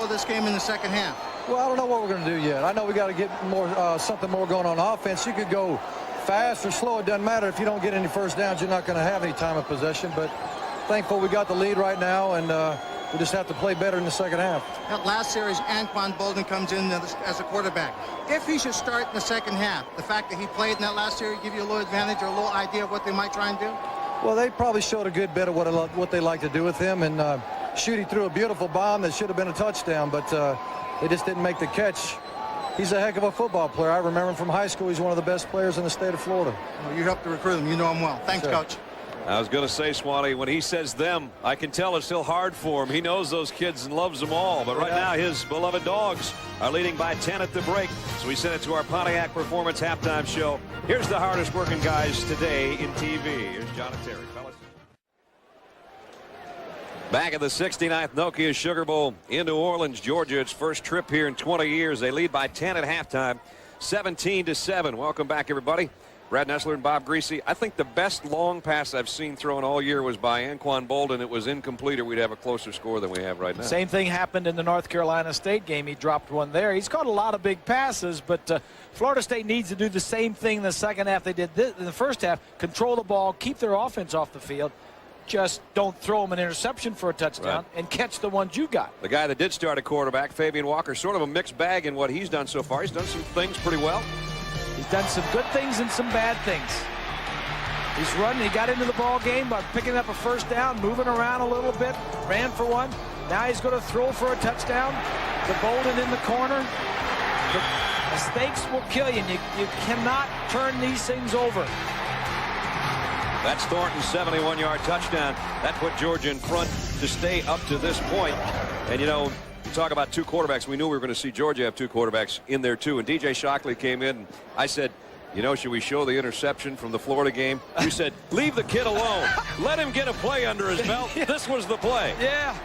this game in the second half? Well, I don't know what we're going to do yet. I know we got to get more something more going on offense. You could go fast or slow. It doesn't matter. If you don't get any first downs, you're not going to have any time of possession. But thankful we got the lead right now, and we just have to play better in the second half. That last series, Anquan Bolden comes in as a quarterback. If he should start in the second half, the fact that he played in that last series give you a little advantage or a little idea of what they might try and do? Well, they probably showed a good bit of what they like to do with him. And shoot, he threw a beautiful bomb that should have been a touchdown, but they just didn't make the catch. He's a heck of a football player. I remember him from high school. He's one of the best players in the state of Florida. Well, you helped to recruit him. You know him well. Thanks, sure. Coach. I was going to say, Swanee, when he says them, I can tell it's still hard for him. He knows those kids and loves them all. But right now, his beloved Dogs are leading by 10 at the break. So we send it to our Pontiac Performance halftime show. Here's the hardest working guys today in TV. Here's John and Terry, fellas. Back at the 69th Nokia Sugar Bowl in New Orleans, Georgia. Its first trip here in 20 years. They lead by 10 at halftime, 17-7. Welcome back, everybody. Brad Nessler and Bob Greasy. I think the best long pass I've seen thrown all year was by Anquan Bolden. It was incomplete, or we'd have a closer score than we have right now. Same thing happened in the North Carolina State game. He dropped one there. He's caught a lot of big passes, but Florida State needs to do the same thing in the second half they did in the first half. Control the ball, keep their offense off the field. Just don't throw them an interception for a touchdown and catch the ones you got. The guy that did start a quarterback, Fabian Walker, sort of a mixed bag in what he's done so far. He's done some things pretty well. He's done some good things and some bad things. He's running. He got into the ball game by picking up a first down, moving around a little bit, ran for one. Now he's going to throw for a touchdown. The Bolden in the corner. The mistakes will kill you. You cannot turn these things over. That's Thornton's 71-yard touchdown. That put Georgia in front to stay up to this point. And, you know, you talk about two quarterbacks. We knew we were going to see Georgia have two quarterbacks in there, too. And DJ Shockley came in. And I said, you know, should we show the interception from the Florida game? You said, leave the kid alone. Let him get a play under his belt. This was the play. Yeah.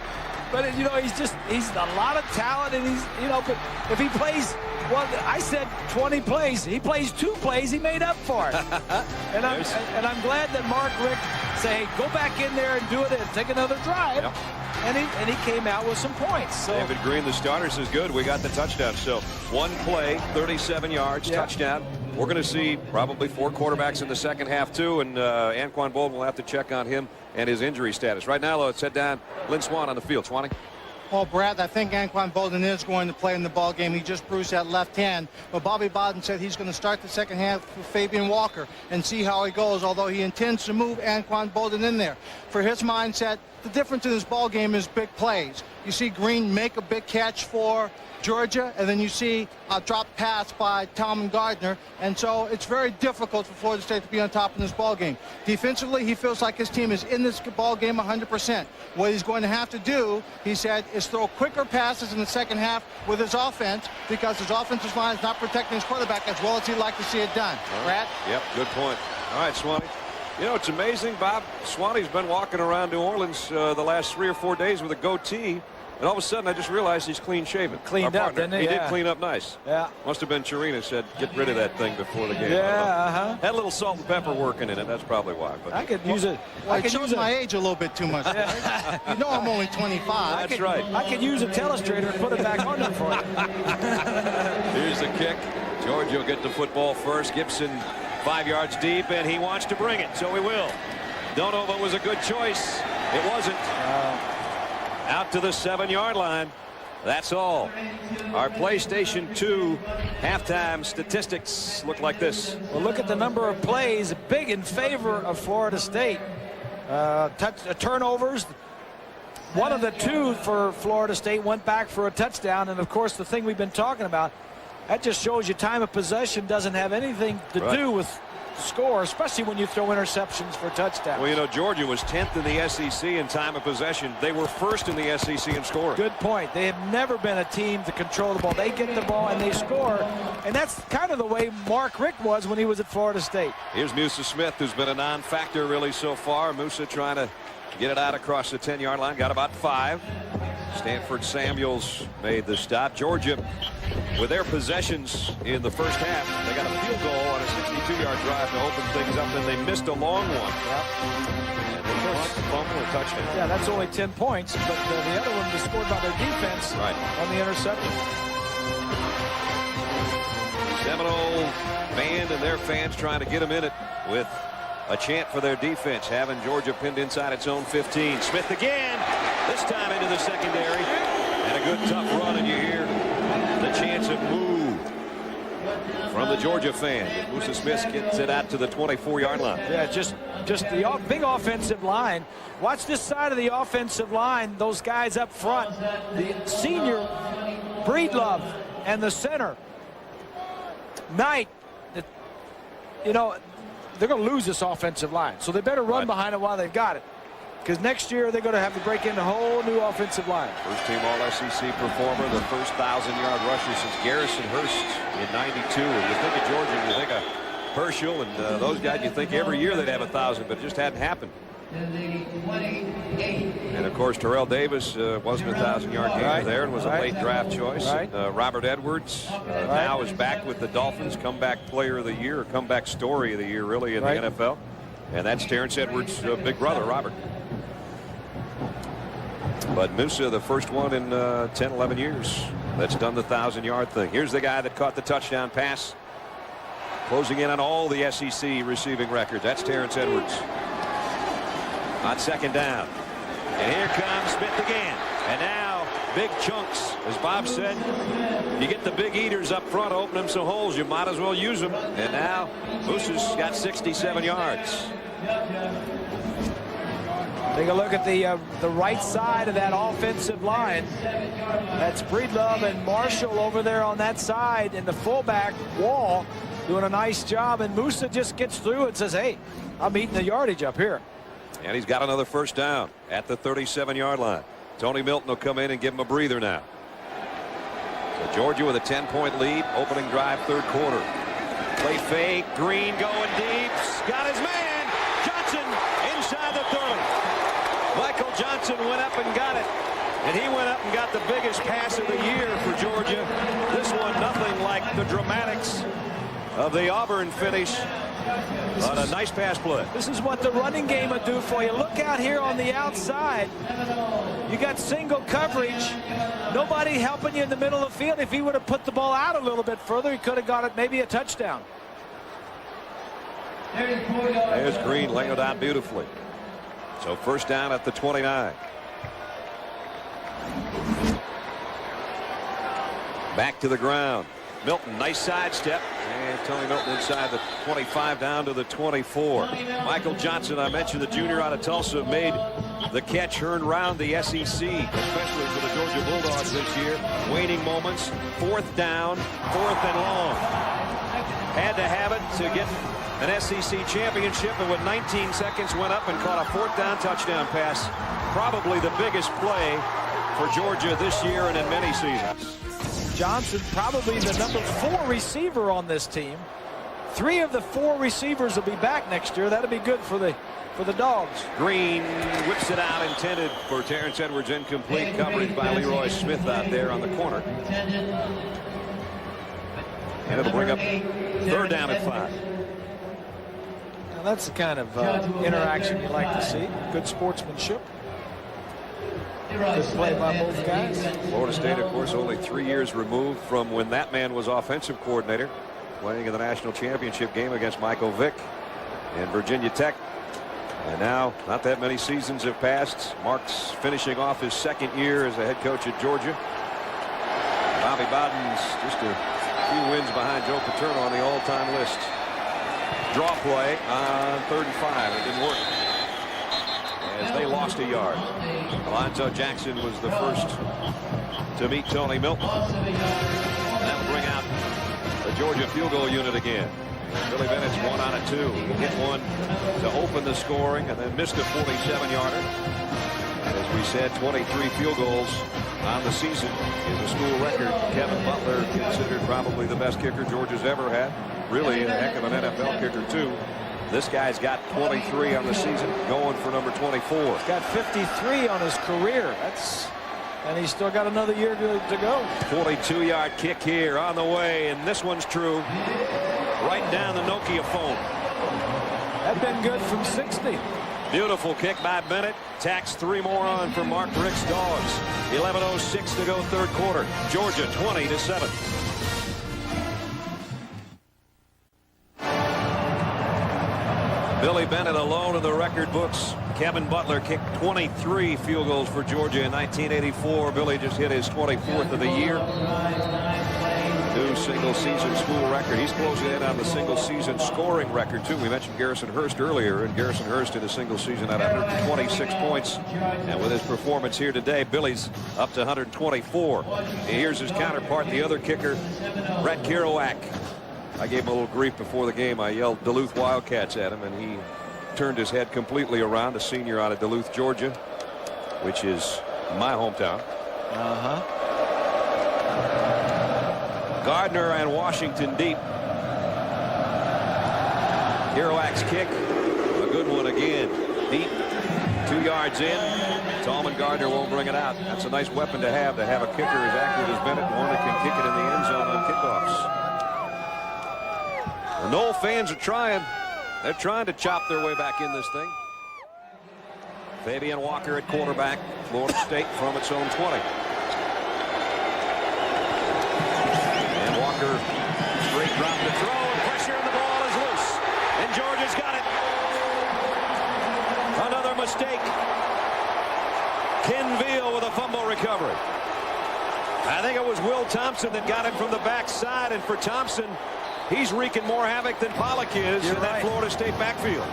But, you know, he's a lot of talent. And he's, you know, but if he plays, well, I said 20 plays. He plays 2 plays. He made up for it. And I'm glad that Mark Richt say, hey, go back in there and do it and take another drive. Yep. And he came out with some points. So. David Green, the starter, says, good, we got the touchdown. So one play, 37 yards, touchdown. We're going to see probably 4 quarterbacks in the second half, too. And Anquan Bolden will have to check on him and his injury status. Right now, let's head down. Lynn Swan on the field. Swanee. Well, Brad, I think Anquan Bolden is going to play in the ball game. He just bruised that left hand. But Bobby Bowden said he's going to start the second half with Fabian Walker and see how he goes, although he intends to move Anquan Bolden in there. For his mindset, the difference in this ball game is big plays. You see Green make a big catch for Georgia, and then you see a drop pass by Tom Gardner, and so it's very difficult for Florida State to be on top in this ball game. Defensively, he feels like his team is in this ball game 100%. What he's going to have to do, he said, is throw quicker passes in the second half with his offense, because his offensive line is not protecting his quarterback as well as he'd like to see it done. Brad? Yep, good point. All right, Swanee. You know, it's amazing, Bob. Swanee's been walking around New Orleans the last 3 or 4 days with a goatee. And all of a sudden, I just realized he's clean-shaven. Cleaned up, didn't he? He did clean up nice. Yeah. Must have been Chirina said, get rid of that thing before the game. Yeah, Had a little salt and pepper working in it. That's probably why. But I could use it. Well, it shows my age a little bit too much. You know I'm only 25. That's right. I could use a telestrator and put it back on there for you. Here's the kick. Georgia will get the football first. Gibson 5 yards deep, and he wants to bring it, so he will. Don't know if it was a good choice. It wasn't. Out to the 7-yard line. That's all. Our PlayStation 2 halftime statistics look like this. Well, look at the number of plays, big in favor of Florida State. Turnovers. One of the 2 for Florida State went back for a touchdown. And, of course, the thing we've been talking about, that just shows you time of possession doesn't have anything to do with score, especially when you throw interceptions for touchdowns. Well, you know, Georgia was 10th in the SEC in time of possession. They were 1st in the SEC in scoring. Good point. They have never been a team to control the ball. They get the ball and they score, and that's kind of the way Mark Richt was when he was at Florida State. Here's Musa Smith, who's been a non-factor really so far. Musa trying to get it out across the 10-yard line. Got about 5. Stanford Samuels made the stop. Georgia, with their possessions in the first half, they got a field goal on a 62-yard drive to open things up, and they missed a long one. Yep. Fumble, a touchdown. Yeah, that's only 10 points, but the other one was scored by their defense on the interception. Seminole band and their fans trying to get them in it with a chant for their defense, having Georgia pinned inside its own 15. Smith again, this time into the secondary, and a good tough run, and you hear the chants of "Moo" from the Georgia fan. Musa Smith gets it out to the 24-yard line. Yeah, just the big offensive line. Watch this side of the offensive line. Those guys up front, the senior Breedlove and the center Knight. You know, they're going to lose this offensive line, so they better run behind it while they've got it, because next year they're going to have to break in a whole new offensive line. First team All-SEC performer, the first 1,000-yard rusher since Garrison Hurst in '92. And you think of Georgia, and you think of Herschel and those guys, you think every year they'd have 1,000, but it just hadn't happened. And of course, Terrell Davis wasn't a 1,000-yard gainer there and was a late draft choice. And, Robert Edwards now is back with the Dolphins, comeback player of the year, or comeback story of the year, really, in the NFL. And that's Terrence Edwards' big brother, Robert. But Musa, the first one in 10, 11 years that's done the 1,000-yard thing. Here's the guy that caught the touchdown pass, closing in on all the SEC receiving records. That's Terrence Edwards. On second down. And here comes Smith again. And now big chunks, as Bob said. You get the big eaters up front, open them some holes, you might as well use them. And now Musa's got 67 yards. Take a look at the right side of that offensive line. That's Breedlove and Marshall over there on that side, and the fullback Wall doing a nice job. And Musa just gets through and says, "Hey, I'm eating the yardage up here." And he's got another first down at the 37-yard line. Tony Milton will come in and give him a breather now. So Georgia with a 10-point lead, opening drive, third quarter. Play fake, Green going deep, got his man, Johnson inside the 30. Michael Johnson went up and got it, and he went up and got the biggest pass of the year for Georgia. This one nothing like the dramatics of the Auburn finish. But a nice pass play. This is what the running game would do for you. Look out here on the outside. You got single coverage. Nobody helping you in the middle of the field. If he would have put the ball out a little bit further, he could have got it maybe a touchdown. There's Green laying it out beautifully. So first down at the 29. Back to the ground. Milton, nice sidestep. And Tony Milton inside the 25 down to the 24. Michael Johnson, I mentioned, the junior out of Tulsa, made the catch, earned round the SEC, especially for the Georgia Bulldogs this year. Waning moments, fourth down, fourth and long. Had to have it to get an SEC championship, and with 19 seconds went up and caught a fourth down touchdown pass. Probably the biggest play for Georgia this year and in many seasons. Johnson probably the number 4 receiver on this team. 3 of the 4 receivers will be back next year. That'll be good for the Dogs. Green whips it out, intended for Terrence Edwards. Incomplete coverage by Leroy Smith out there on the corner. And it'll bring up third down at 5. Now that's the kind of interaction you like to see. Good sportsmanship. Good play by both guys. Florida State, of course, only 3 years removed from when that man was offensive coordinator, playing in the national championship game against Michael Vick and Virginia Tech. And now, not that many seasons have passed. Mark's finishing off his second year as a head coach at Georgia. Bobby Bowden's just a few wins behind Joe Paterno on the all-time list. Draw play on 3rd and 5. It didn't work, as they lost a yard. Alonzo Jackson was the first to meet Tony Milton. And that will bring out the Georgia field goal unit again. Billy Bennett's 1 out of 2. He hit one to open the scoring and then missed a 47-yarder. As we said, 23 field goals on the season is a school record. Kevin Butler, considered probably the best kicker Georgia's ever had. Really a heck of an NFL kicker, too. This guy's got 23 on the season, going for number 24. He's got 53 on his career. And he's still got another year to go. 42-yard kick here on the way, and this one's true. Right down the Nokia phone. That'd been good from 60. Beautiful kick by Bennett. Tacks 3 more on for Mark Richt's Dogs. 11:06 to go third quarter. Georgia 20-7. Billy Bennett alone in the record books. Kevin Butler kicked 23 field goals for Georgia in 1984. Billy just hit his 24th of the year. New single-season school record. He's closing in on the single-season scoring record, too. We mentioned Garrison Hurst earlier, and Garrison Hurst in a single season had 126 points. And with his performance here today, Billy's up to 124. And here's his counterpart, the other kicker, Brett Kerouac. I gave him a little grief before the game. I yelled Duluth Wildcats at him, and he turned his head completely around. A senior out of Duluth, Georgia, which is my hometown. Gardner and Washington deep. Kerouac's kick, a good one again. Deep, 2 yards in. Tallman Gardner won't bring it out. That's a nice weapon to have a kicker as accurate as Bennett, one that can kick it in the end zone on kickoffs. The Knoll fans are trying. They're trying to chop their way back in this thing. Fabian Walker at quarterback. Florida State from its own 20. And Walker straight drop to throw, and pressure, and the ball is loose. And Georgia's got it. Another mistake. Ken Veal with a fumble recovery. I think it was Will Thompson that got him from the backside, and for Thompson, he's wreaking more havoc than Pollock is in that Florida State backfield.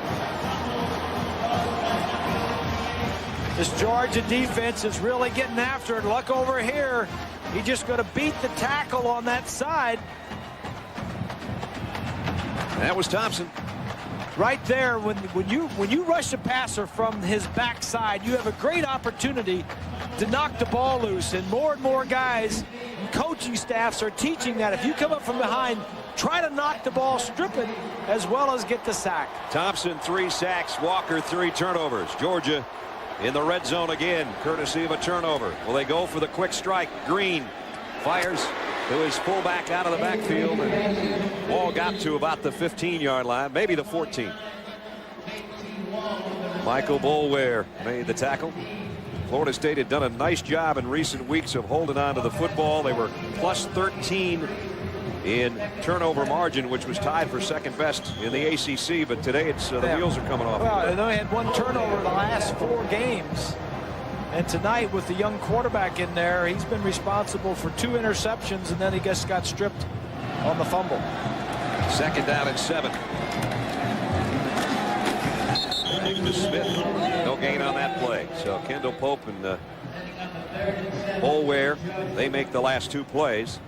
This Georgia defense is really getting after it. Look over here. He's just going to beat the tackle on that side. That was Thompson. Right there, when you rush a passer from his backside, you have a great opportunity to knock the ball loose. And more guys and coaching staffs are teaching that. If you come up from behind, try to knock the ball, strip it, as well as get the sack. Thompson 3 sacks, Walker 3 turnovers. Georgia in the red zone again, courtesy of a turnover. Will they go for the quick strike? Green fires to his fullback out of the backfield, and ball got to about the 15-yard line, maybe the 14. Michael Boulware made the tackle. Florida State had done a nice job in recent weeks of holding on to the football. They were plus 13 in turnover margin, which was tied for second best in the ACC, but today it's the wheels are coming off. Well, they only had 1 turnover the last 4 games, and tonight with the young quarterback in there, he's been responsible for 2 interceptions, and then he just got stripped on the fumble. Second down and 7. To Smith, no gain on that play. So Kendall Pope and Boulware, they make the last 2 plays.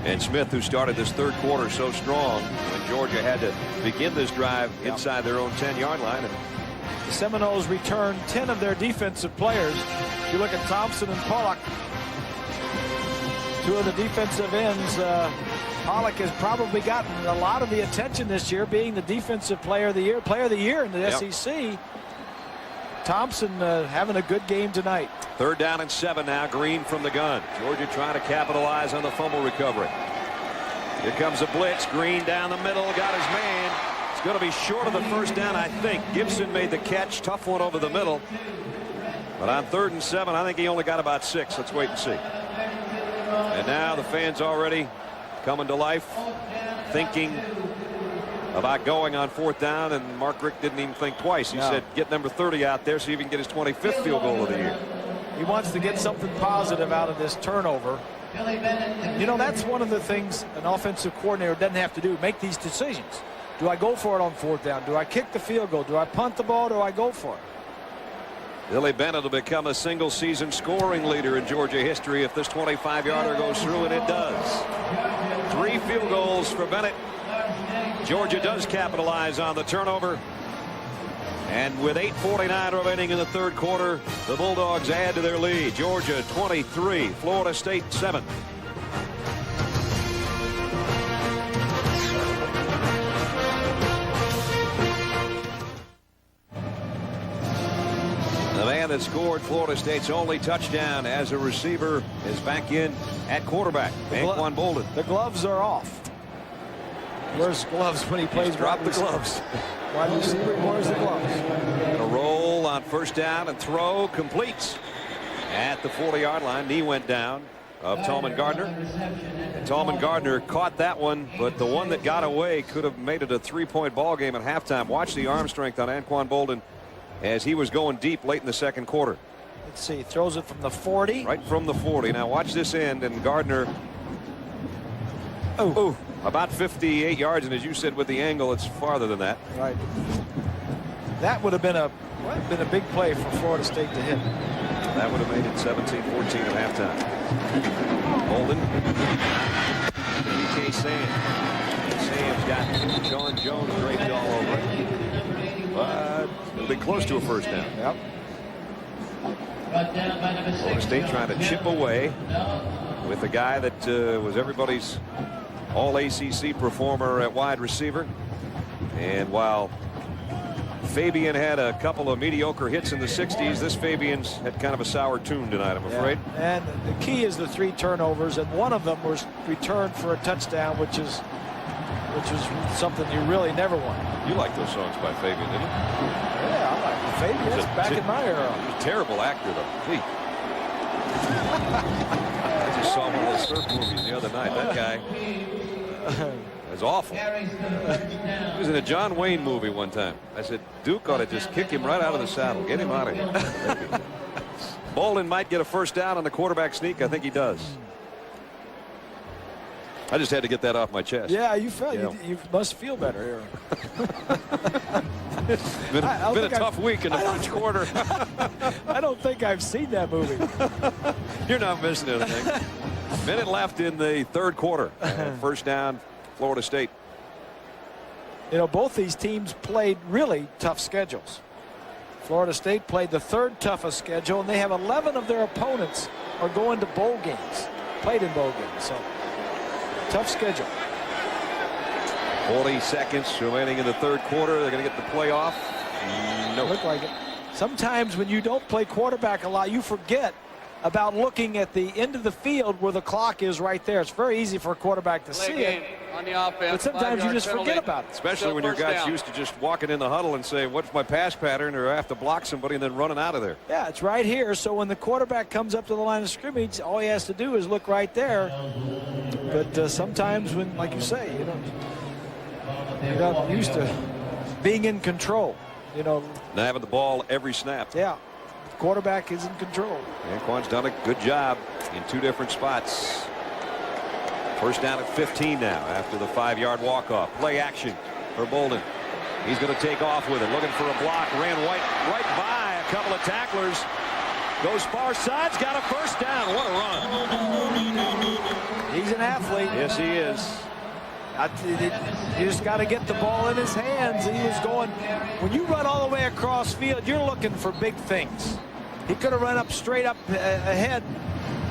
And Smith, who started this third quarter so strong when Georgia had to begin this drive inside their own 10-yard line. And the Seminoles returned 10 of their defensive players. If you look at Thompson and Pollock, 2 of the defensive ends, Pollock has probably gotten a lot of the attention this year, being the defensive player of the year in the SEC. Thompson having a good game tonight. Third down and 7 now. Green from the gun. Georgia trying to capitalize on the fumble recovery. Here comes a blitz. Green down the middle, got his man. It's going to be short of the first down, I think. Gibson made the catch. Tough one over the middle. But on 3rd and 7, I think he only got about 6. Let's wait and see. And now the fans already coming to life, thinking about going on 4th down, and Mark Richt didn't even think twice. He said, get number 30 out there, see if he can get his 25th field goal of the year. He wants to get something positive out of this turnover. You know, that's one of the things an offensive coordinator doesn't have to do, make these decisions. Do I go for it on 4th down? Do I kick the field goal? Do I punt the ball? Do I go for it? Billy Bennett will become a single-season scoring leader in Georgia history if this 25-yarder goes through, and it does. 3 field goals for Bennett. Georgia does capitalize on the turnover. And with 8:49 remaining in the third quarter, the Bulldogs add to their lead. Georgia 23, Florida State 7. The man that scored Florida State's only touchdown as a receiver is back in at quarterback, Anquan Bolden. The gloves are off. Wears gloves when he plays. Drop the gloves. Wide receiver wears the gloves. A roll on first down and throw completes at the 40-yard line. Knee went down of Tallman Gardner. And Tallman Gardner caught that one, but the one that got away could have made it a 3-point ball game at halftime. Watch the arm strength on Anquan Bolden as he was going deep late in the second quarter. Let's see, throws it from the 40. Right from the 40. Now watch this end, and Gardner, about 58 yards, and as you said with the angle, it's farther than that. Right. That would have been a big play for Florida State to hit. That would have made it 17-14 at halftime. Bolden. DK Sam. Sam's got Sean Jones draped all over it. But it'll be close to a first down. Yep. Florida State trying to chip away with the guy that was everybody's all-ACC performer at wide receiver. And while Fabian had a couple of mediocre hits in the 60s, this Fabian's had kind of a sour tune tonight, I'm afraid. Yeah. And the key is the 3 turnovers, and one of them was returned for a touchdown, which was something you really never want. You like those songs by Fabian, didn't you? Yeah, I like Fabian. That's back in my era. He was a terrible actor, though. Gee. I just saw one of those surf movies the other night. That guy was awful. He was in a John Wayne movie one time. I said, Duke ought to just kick him right out of the saddle. Get him out of here. Bolden might get a first down on the quarterback sneak. I think he does. I just had to get that off my chest. Yeah, you must feel better here. Been a tough week in the first quarter. I don't think I've seen that movie. You're not missing anything. Minute left in the third quarter. First down, Florida State. You know, both these teams played really tough schedules. Florida State played the 3rd toughest schedule, and they have 11 of their opponents are going to bowl games, played in bowl games. So tough schedule. 40 seconds remaining in the third quarter. They're going to get the playoff. No. Look like it. Sometimes when you don't play quarterback a lot, you forget about looking at the end of the field where the clock is right there. It's very easy for a quarterback to see it. On the offense, but sometimes you just forget about it. Especially when your guys used to just walking in the huddle and say, what's my pass pattern, or I have to block somebody and then running out of there. Yeah, it's right here. So when the quarterback comes up to the line of scrimmage, all he has to do is look right there. But sometimes when, like you say, you're not used to being in control. Now having the ball every snap. Yeah. The quarterback is in control. Anquan's done a good job in 2 different spots. First down at 15 now after the 5-yard walk-off. Play action for Bolden. He's going to take off with it. Looking for a block. Ran right by a couple of tacklers. Goes far side's got a first down. What a run. He's an athlete. Yes, he is. You just got to get the ball in his hands. And he was going, when you run all the way across field, you're looking for big things. He could have run up straight up ahead.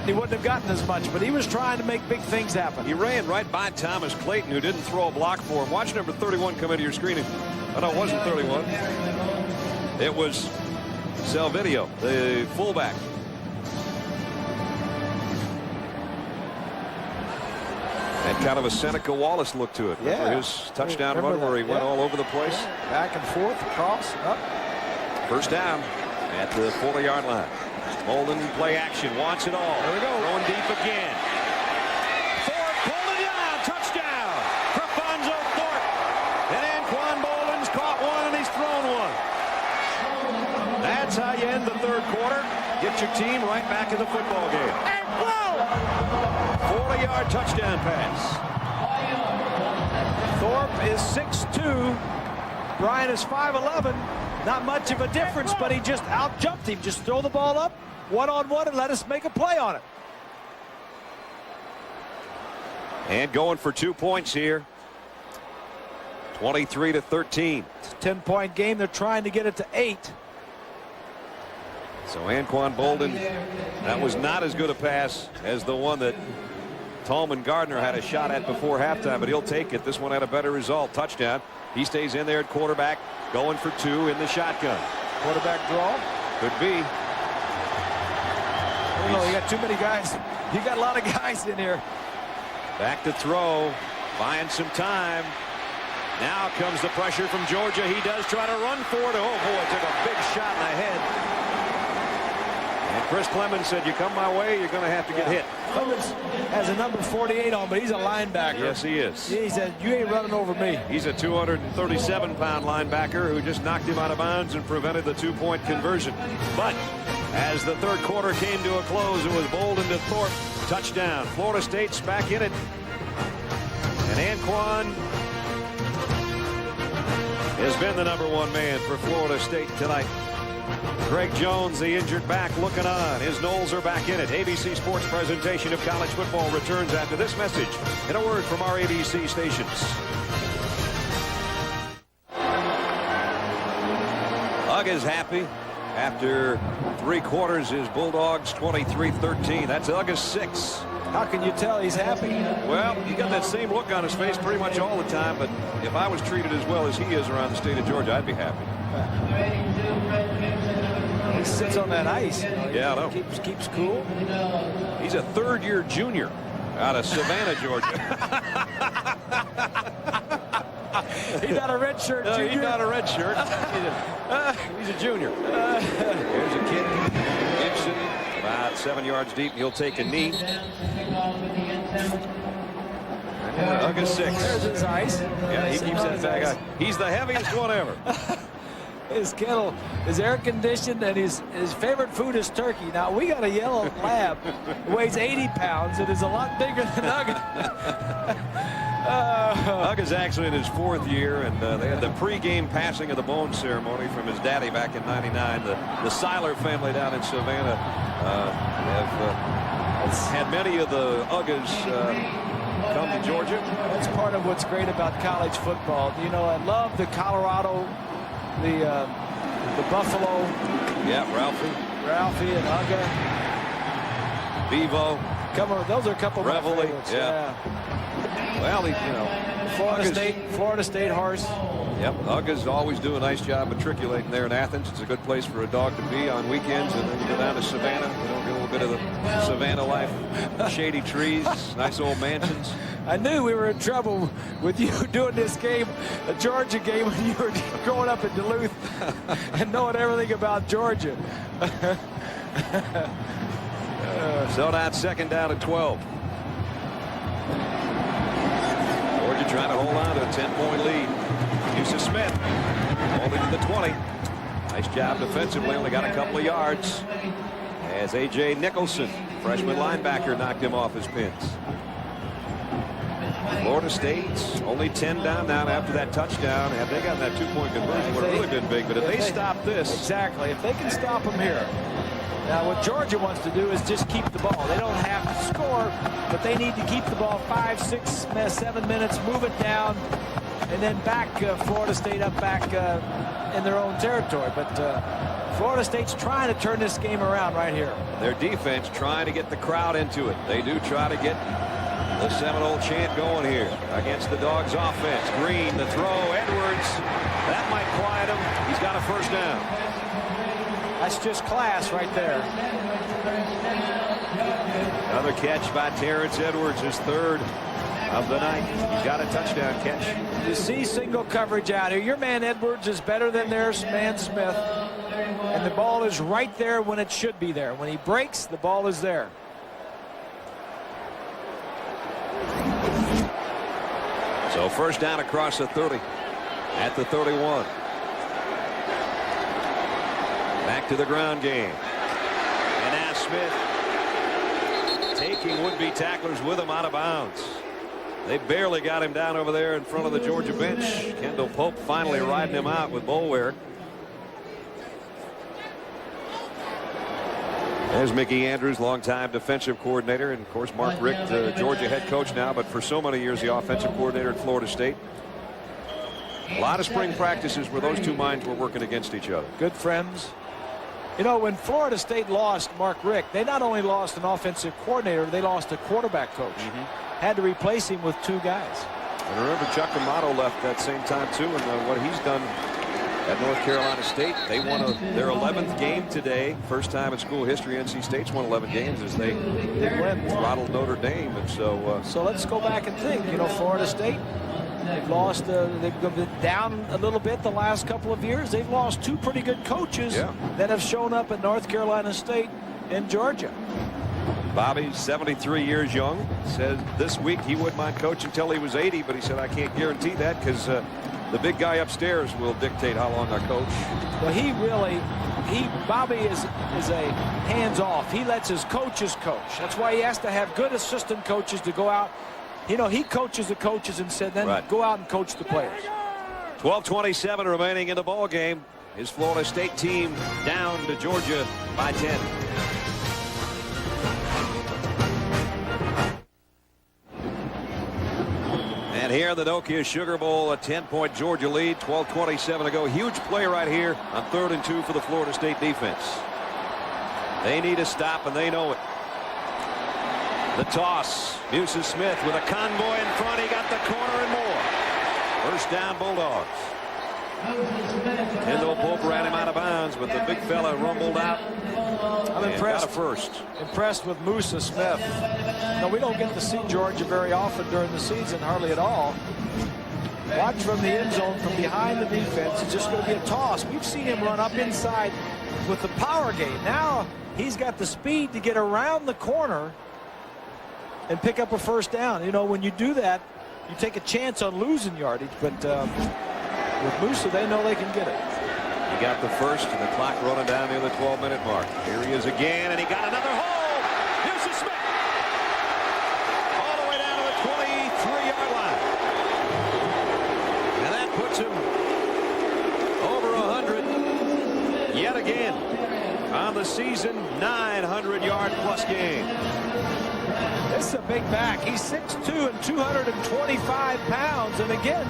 He wouldn't have gotten as much, but he was trying to make big things happen. He ran right by Thomas Clayton, who didn't throw a block for him. Watch number 31 come into your screening. Oh, no, it wasn't 31. It was Salvidio, the fullback. And kind of a Seneca Wallace look to it. Remember his touchdown run where he went all over the place? Back and forth, across, up. First down at the 40-yard line. Bolden play action, wants it all. There we go. Throwing deep again. Thorpe pulled it down. Touchdown. Profonzo Thorpe. And Anquan Bolden's caught one and he's thrown one. That's how you end the third quarter. Get your team right back in the football game. And whoa! 40-yard touchdown pass. Thorpe is 6'2". Brian is 5'11". Not much of a difference, but he just out-jumped him. Just throw the ball up, one-on-one, and let us make a play on it. And going for 2 points here. 23-13. It's a 10-point game. They're trying to get it to 8. So Anquan Bolden, that was not as good a pass as the one that Tallman Gardner had a shot at before halftime, but he'll take it. This one had a better result. Touchdown. He stays in there at quarterback, going for 2 in the shotgun. Quarterback draw. Could be. I don't know, you got too many guys. You got a lot of guys in here. Back to throw. Buying some time. Now comes the pressure from Georgia. He does try to run for it. Oh, boy, took a big shot in the head. And Chris Clemens said, you come my way, you're going to have to get hit. Clemens has a number 48 on, but he's a linebacker. Yes, he is. He said, you ain't running over me. He's a 237-pound linebacker who just knocked him out of bounds and prevented the two-point conversion. But as the third quarter came to a close, it was Bolden to Thorpe. Touchdown. Florida State's back in it. And Anquan has been the #1 man for Florida State tonight. Greg Jones, the injured back, looking on. His Noles are back in it. ABC Sports presentation of college football returns after this message and a word from our ABC stations. Hug is happy. After 3 quarters, his Bulldogs 23-13. That's August 6. How can you tell he's happy? Well, he got that same look on his face pretty much all the time, but if I was treated as well as he is around the state of Georgia, I'd be happy. He sits on that ice. You know, yeah, I know. Keeps cool. He's a third-year junior out of Savannah, Georgia. He's not a redshirt junior. He's not a redshirt. He's a junior. Here's a kid, Gibson, about 7 yards deep. He'll take a knee. August 6. There's his ice. Yeah, he keeps that bag on. He's the heaviest one ever. His kennel is air conditioned, and his favorite food is turkey. Now we got a yellow lab, weighs 80 pounds, and is a lot bigger than Ugg. Ugg is actually in his 4th year, and they had the pregame passing of the bone ceremony from his daddy back in '99. The Seiler family down in Savannah have had many of the Uggas come to Georgia. That's part of what's great about college football. You know, I love the Colorado, the Buffalo. Yeah, Ralphie and Ugga. Bevo. Those are a couple of my Reveille, favorites. yeah. Well, Florida State horse. Yep, Uggas always do a nice job matriculating there in Athens. It's a good place for a dog to be on weekends, and then you go down to Savannah, get a little bit of the Savannah life, shady trees, nice old mansions. I knew we were in trouble with you doing this game, a Georgia game, when you were growing up in Duluth and knowing everything about Georgia. So now it's 2nd down and 12. Georgia trying to hold on to a 10-point lead. Usa Smith holding to the 20. Nice job defensively, only got a couple of yards. As A.J. Nicholson, freshman linebacker, knocked him off his pins. Florida State's only 10 down now after that touchdown. Had they gotten that 2-point conversion, it would have really been big. But if they stop this. Exactly. If they can stop them here. Now, what Georgia wants to do is just keep the ball. They don't have to score, but they need to keep the ball 5, 6, 7 minutes, move it down, and then back Florida State up back in their own territory. But Florida State's trying to turn this game around right here. Their defense trying to get the crowd into it. They do try to get the Seminole chant going here against the Dogs offense. Green, the throw, Edwards. That might quiet him. He's got a first down. That's just class right there. Another catch by Terrence Edwards, his 3rd of the night. He's got a touchdown catch. You see single coverage out here. Your man Edwards is better than their man Smith. And the ball is right there when it should be there. When he breaks, the ball is there. So first down across the 30 at the 31. Back to the ground game. And now Smith taking would-be tacklers with him out of bounds. They barely got him down over there in front of the Georgia bench. Kendall Pope finally riding him out with Boulware. There's Mickey Andrews, longtime defensive coordinator, and of course Mark Richt, the Georgia head coach now, but for so many years the offensive coordinator at Florida State. A lot of spring practices where those two minds were working against each other. Good friends. You know, when Florida State lost Mark Richt, they not only lost an offensive coordinator, they lost a quarterback coach. Had to replace him with 2 guys. And remember, Chuck Amato left that same time too, and what he's done at North Carolina State. They won their 11th game today. First time in school history NC State's won 11 games as they throttled Notre Dame. And so let's go back and think. You know, Florida State, they've lost, they've been down a little bit the last couple of years. They've lost 2 pretty good coaches that have shown up at North Carolina State and Georgia. Bobby's 73 years young. Says this week he wouldn't mind coaching until he was 80, but he said I can't guarantee that because the big guy upstairs will dictate how long I coach. Well, Bobby is a hands-off. He lets his coaches coach. That's why he has to have good assistant coaches to go out. You know, he coaches the coaches and said then go out and coach the players. 12:27 remaining in the ball game. His Florida State team down to Georgia by 10. And here in the Nokia Sugar Bowl, a 10-point Georgia lead, 12:27 to go. Huge play right here on 3rd and 2 for the Florida State defense. They need a stop, and they know it. The toss. Musa Smith with a convoy in front. He got the corner and more. First down, Bulldogs. Kendall Pope ran him out of bounds, but the big fella rumbled out. I'm impressed. Impressed with Musa Smith. No, we don't get to see Georgia very often during the season, hardly at all. Watch from the end zone, from behind the defense. It's just going to be a toss. We've seen him run up inside with the power game. Now he's got the speed to get around the corner and pick up a first down. You know, when you do that, you take a chance on losing yardage, but with Musa, they know they can get it. He got the first, and the clock running down near the 12-minute mark. Here he is again, and he got another hole. Musa Smith. All the way down to the 23-yard line. And that puts him over 100 yet again on the season 900-yard-plus game. This is a big back. He's 6'2" and 225 pounds. And again,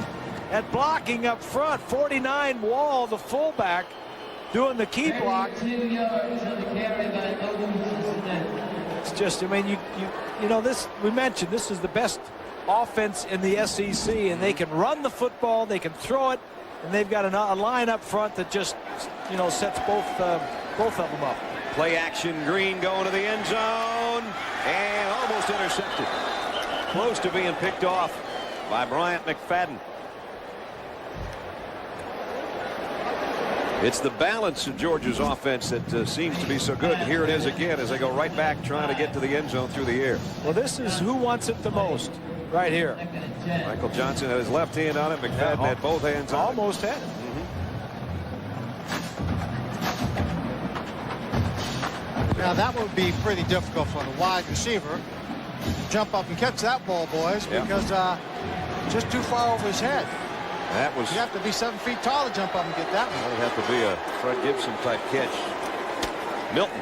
at blocking up front, 49 Wall, the fullback, doing the key block. It's just, I mean, you know, this, we mentioned this is the best offense in the SEC, and they can run the football, they can throw it, and they've got a line up front that just, you know, sets both of them up. Play action, Green going to the end zone, and almost intercepted. Close to being picked off by Bryant McFadden. It's the balance of Georgia's offense that seems to be so good. Here it is again as they go right back trying to get to the end zone through the air. Well, this is who wants it the most right here. Michael Johnson had his left hand on it. McFadden had both hands on it. Almost had it. Now that would be pretty difficult for the wide receiver to jump up and catch that ball, boys, because just too far over his head. That was. You have to be 7 feet tall to jump up and get that one. That would have to be a Fred Gibson type catch. Milton.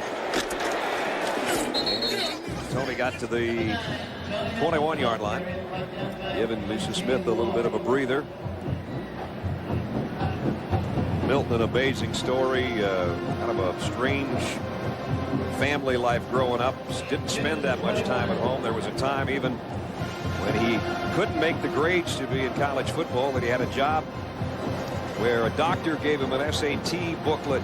And Tony got to the 21-yard line, giving Musa Smith a little bit of a breather. Milton, an amazing story, kind of a strange family life growing up. Didn't spend that much time at home. There was a time even when he couldn't make the grades to be in college football, that he had a job where a doctor gave him an SAT booklet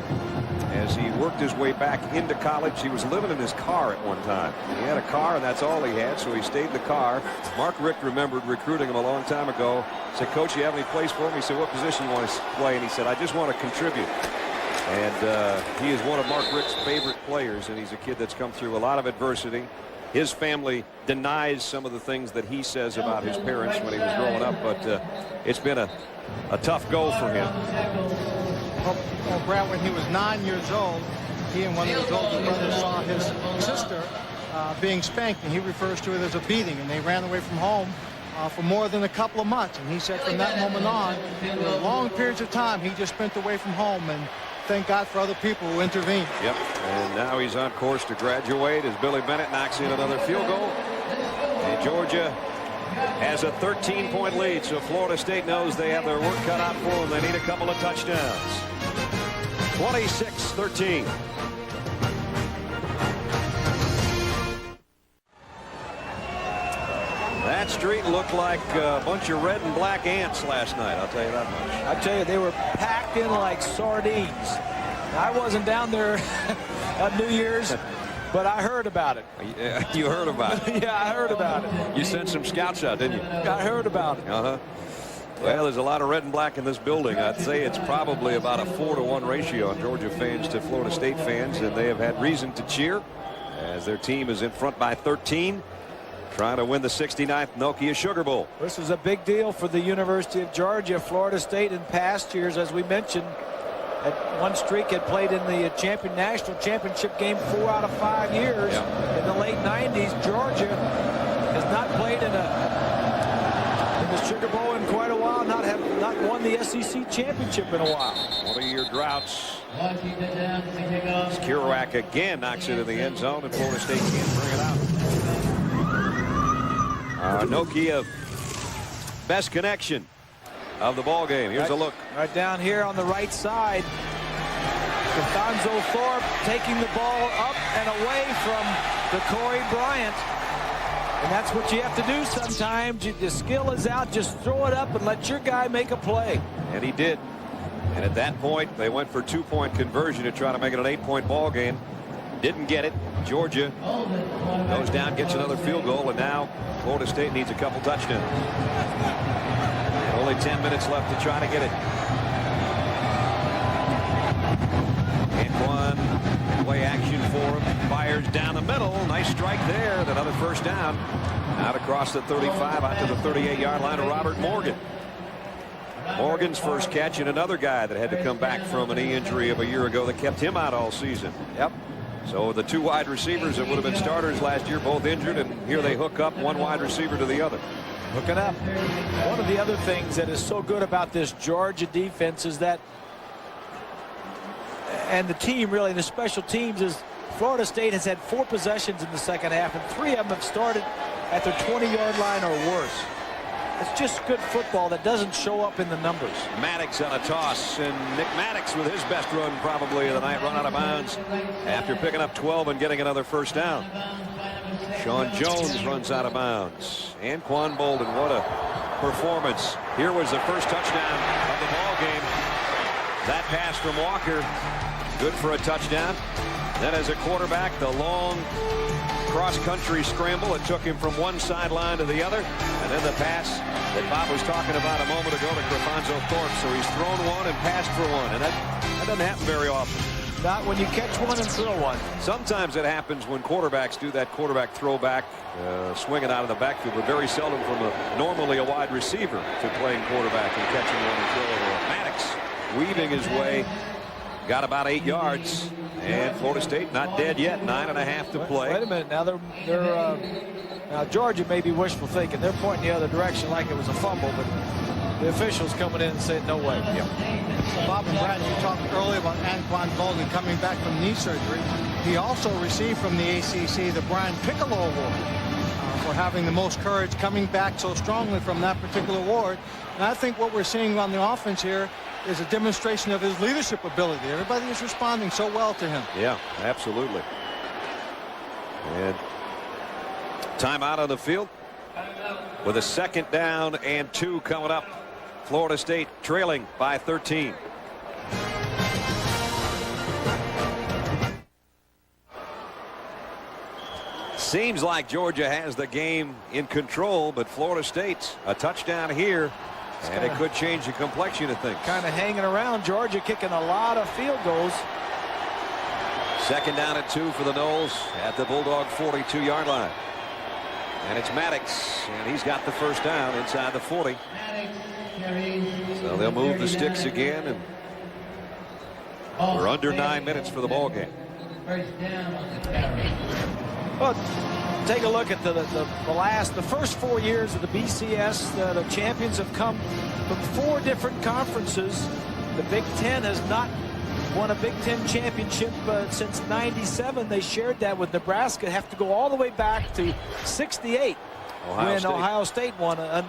as he worked his way back into college. He was living in his car at one time. He had a car, and that's all he had, so he stayed in the car. Mark Richt remembered recruiting him a long time ago. Said, "Coach, you have any place for him?" He said, "What position you want to play?" And he said, "I just want to contribute." And he is one of Mark Richt's favorite players, and he's a kid that's come through a lot of adversity. His family denies some of the things that he says about his parents when he was growing up, but it's been a tough go for him. Well, Brad, when he was 9 years old, he and one of his older brothers saw his sister being spanked, and he refers to it as a beating, and they ran away from home for more than a couple of months. And he said from that moment on, for long periods of time, he just spent away from home, and thank God for other people who intervened. Yep, and now he's on course to graduate as Billy Bennett knocks in another field goal. And Georgia has a 13-point lead, so Florida State knows they have their work cut out for them. They need a couple of touchdowns. 26-13. That street looked like a bunch of red and black ants last night, I'll tell you that much. I tell you, they were packed in like sardines. I wasn't down there on New Year's, but I heard about it. You heard about it? Yeah, I heard about it. You sent some scouts out, didn't you? I heard about it. Uh-huh. Well, there's a lot of red and black in this building. I'd say it's probably about a 4-to-1 ratio on Georgia fans to Florida State fans, and they have had reason to cheer as their team is in front by 13, trying to win the 69th Nokia Sugar Bowl. This is a big deal for the University of Georgia. Florida State in past years, as we mentioned, at one streak had played in the national championship game 4 out of 5 years. Yeah. In the late 90s, Georgia has not played in the Sugar Bowl in quite a while, not won the SEC championship in a while. 20-year droughts. Kerouac again knocks it in the end zone, and Florida State can't bring it out. Nokia, best connection of the ball game. Here's a look. Right down here on the right side. Alfonso Thorpe taking the ball up and away from Corey Bryant. And that's what you have to do sometimes. The skill is out. Just throw it up and let your guy make a play. And he did. And at that point, they went for 2-point conversion to try to make it an 8-point ball game. Didn't get it. Georgia goes down, gets another field goal, and now Florida State needs a couple touchdowns. And only 10 minutes left to try to get it. Anquan, play action for him. Fires down the middle. Nice strike there. And another first down. Out across the 35, out to the 38-yard line of Robert Morgan. Morgan's first catch, and another guy that had to come back from a knee injury of a year ago that kept him out all season. Yep. So the two wide receivers that would have been starters last year, both injured, and here they hook up one wide receiver to the other. Hooking up. One of the other things that is so good about this Georgia defense is that, and the team really, the special teams, is Florida State has had 4 possessions in the second half, and 3 of them have started at their 20-yard line or worse. It's just good football that doesn't show up in the numbers. Maddox on a toss, and Nick Maddox with his best run probably of the night, run out of bounds after picking up 12 and getting another first down. Sean Jones runs out of bounds. Anquan Bolden, what a performance. Here was the first touchdown of the ball game. That pass from Walker, good for a touchdown. Then as a quarterback, the long cross-country scramble. It took him from one sideline to the other. And then the pass that Bob was talking about a moment ago to Alfonso Thorpe. So he's thrown one and passed for one. And that doesn't happen very often. Not when you catch one and throw one. Sometimes it happens when quarterbacks do that quarterback throwback, swinging out of the backfield, but very seldom from normally a wide receiver to playing quarterback and catching one and throwing one. Maddox weaving his way, got about 8 yards, and Florida State not dead yet. 9.5 to play. Wait a minute. Now now Georgia may be wishful thinking. They're pointing the other direction like it was a fumble, but the officials coming in and saying no way. Yeah. Bob and Brad, you talked earlier about Anquan Bolden coming back from knee surgery. He also received from the ACC the Brian Piccolo Award for having the most courage, coming back so strongly from that particular award. And I think what we're seeing on the offense here is a demonstration of his leadership ability. Everybody is responding so well to him. Yeah, absolutely. And timeout on the field with a 2nd down and 2 coming up. Florida State trailing by 13. Seems like Georgia has the game in control, but Florida State's a touchdown here, and it could change the complexion of things. Kind of hanging around. Georgia kicking a lot of field goals. 2nd down and 2 for the Noles at the Bulldog 42-yard line. And it's Maddox, and he's got the first down inside the 40. So they'll move the sticks again, and we're under 9 minutes for the ball game. Well, take a look at the first 4 years of the BCS. The champions have come from 4 different conferences. The Big Ten has not won a Big Ten championship since '97. They shared that with Nebraska. Have to go all the way back to '68 when Ohio State won an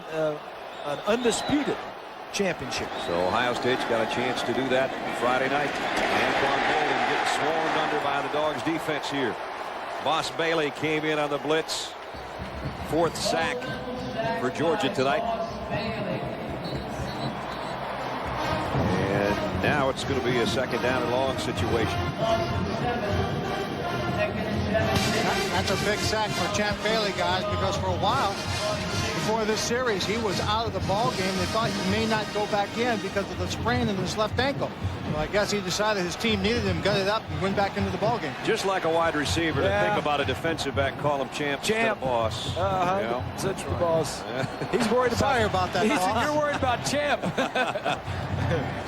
undisputed championship. So Ohio State's got a chance to do that Friday night. Anquan Bolden getting swarmed under by the Dogs defense here. Boss Bailey came in on the blitz. 4th sack for Georgia tonight. And now it's going to be a second down and long situation. That's a big sack for Champ Bailey, guys, because for a while before this series he was out of the ball game. They thought he may not go back in because of the sprain in his left ankle. Well, I guess he decided his team needed him, got it up, and went back into the ball game. Just like a wide receiver, Yeah. to think about a defensive back, call him champ, instead of boss. You know? Such the boss. He's worried Sorry about that, boss. You're worried about Champ.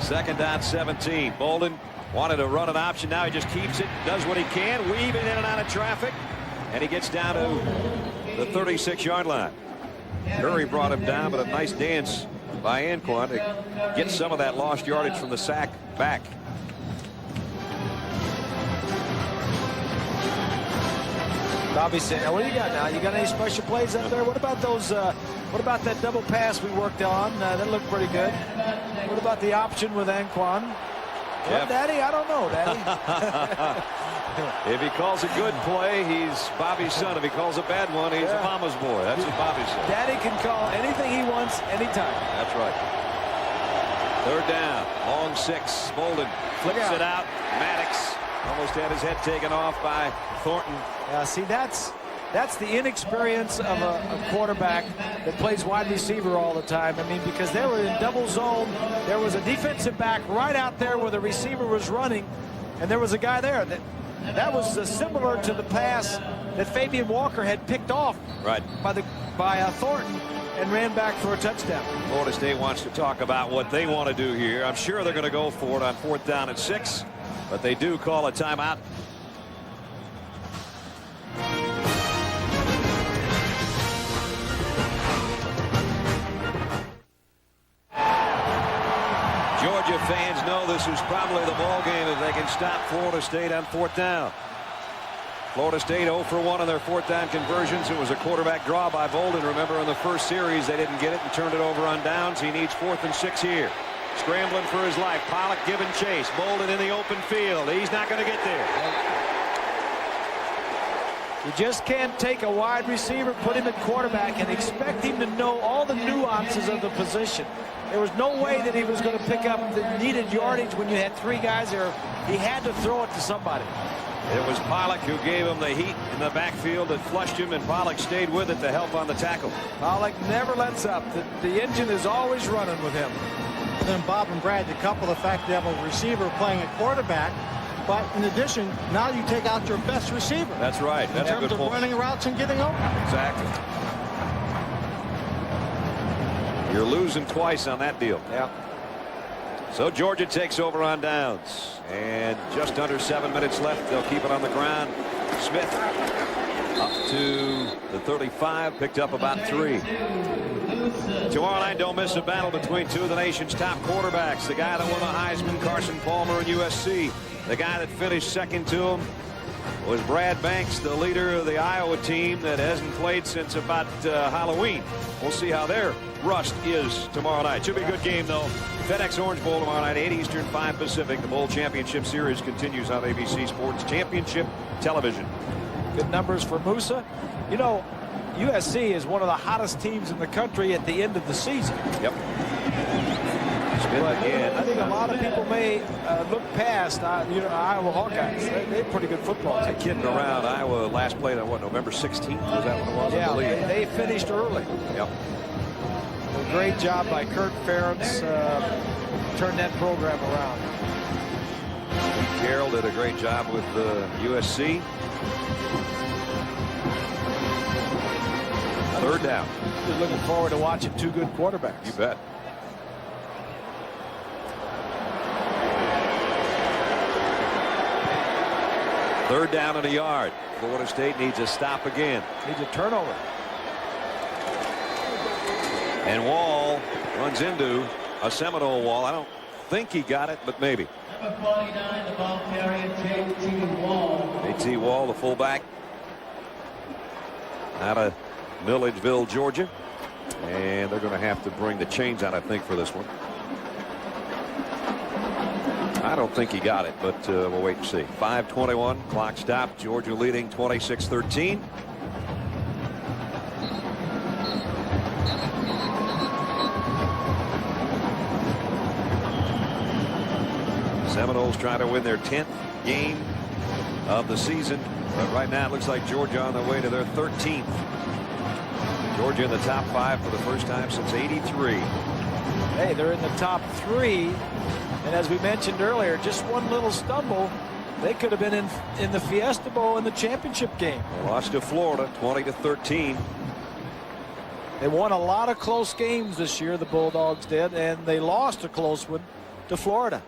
Second down, 17. Bolden wanted to run an option. Now he just keeps it, does what he can, weaving in and out of traffic, and he gets down to the 36-yard line. Curry brought him down, but a nice dance by Anquan to get some of that lost yardage from the sack back. Bobby said, what do you got now? You got any special plays up there? What about those? What about that double pass we worked on? That looked pretty good. What about the option with Anquan? Yep. Well, Daddy, I don't know, Daddy. If he calls a good play, he's Bobby's son. If he calls a bad one, he's a mama's boy. That's what Bobby said. Daddy can call anything he wants, anytime. That's right. Third down, long 6. Bolden flips it out. Maddox almost had his head taken off by Thornton. See, that's the inexperience of a quarterback that plays wide receiver all the time. I mean, because they were in double zone. There was a defensive back right out there where the receiver was running, and there was a guy there. That was similar to the pass that Fabian Walker had picked off by Thornton and ran back for a touchdown. Florida State wants to talk about what they want to do here. I'm sure they're going to go for it on 4th down and 6, but they do call a timeout. Georgia fans know this is probably the ball game if they can stop Florida State on 4th down. Florida State 0 for 1 on their 4th down conversions. It was a quarterback draw by Bolden. Remember, in the first series, they didn't get it and turned it over on downs. He needs 4th and 6 here. Scrambling for his life. Pollock giving chase. Bolden in the open field. He's not going to get there. You just can't take a wide receiver, put him at quarterback, and expect him to know all the nuances of the position. There was no way that he was going to pick up the needed yardage when you had 3 guys there. He had to throw it to somebody. It was Pollock who gave him the heat in the backfield that flushed him, and Pollock stayed with it to help on the tackle. Pollock never lets up. The engine is always running with him. And then Bob and Brad, to couple the fact they have a receiver playing at quarterback, but in addition, now you take out your best receiver. That's right. That's a good point. In terms of running routes and getting open. Exactly. You're losing twice on that deal. Yeah. So Georgia takes over on downs. And just under 7 minutes left. They'll keep it on the ground. Smith up to the 35. Picked up about 3. Tomorrow night, don't miss a battle between 2 of the nation's top quarterbacks. The guy that won the Heisman, Carson Palmer in USC. The guy that finished second to him was Brad Banks, the leader of the Iowa team that hasn't played since about Halloween. We'll see how their rust is tomorrow night. Should be a good game, though. FedEx Orange Bowl tomorrow night, 8 Eastern, 5 Pacific. The Bowl Championship Series continues on ABC Sports Championship Television. Good numbers for Musa. You know, USC is one of the hottest teams in the country at the end of the season. Yep. But again, I think a lot of people may look past Iowa Hawkeyes. They're a pretty good football team. Kidding around. Iowa last played on, what, November 16th? Was that what it was? Yeah, they finished early. Yep. A great job by Kirk Ferentz. Turn that program around. Carroll did a great job with USC. 3rd down. Just looking forward to watching 2 good quarterbacks. You bet. Third down and a yard. Florida State needs a stop again. Needs a turnover. And Wall runs into a Seminole Wall. I don't think he got it, but maybe. Number 49, the ball carrier, J.T. Wall. J.T. Wall, the fullback, out of Milledgeville, Georgia. And they're going to have to bring the chains out, I think, for this one. I don't think he got it, but we'll wait and see. 5:21, clock stopped. Georgia leading 26-13. Seminoles trying to win their 10th game of the season. But right now it looks like Georgia on their way to their 13th. Georgia in the top 5 for the first time since '83. Hey, they're in the top 3. And as we mentioned earlier, just one little stumble, they could have been in the Fiesta Bowl in the championship game. They lost to Florida 20-13. They won a lot of close games this year, the Bulldogs did, and they lost a close one to Florida.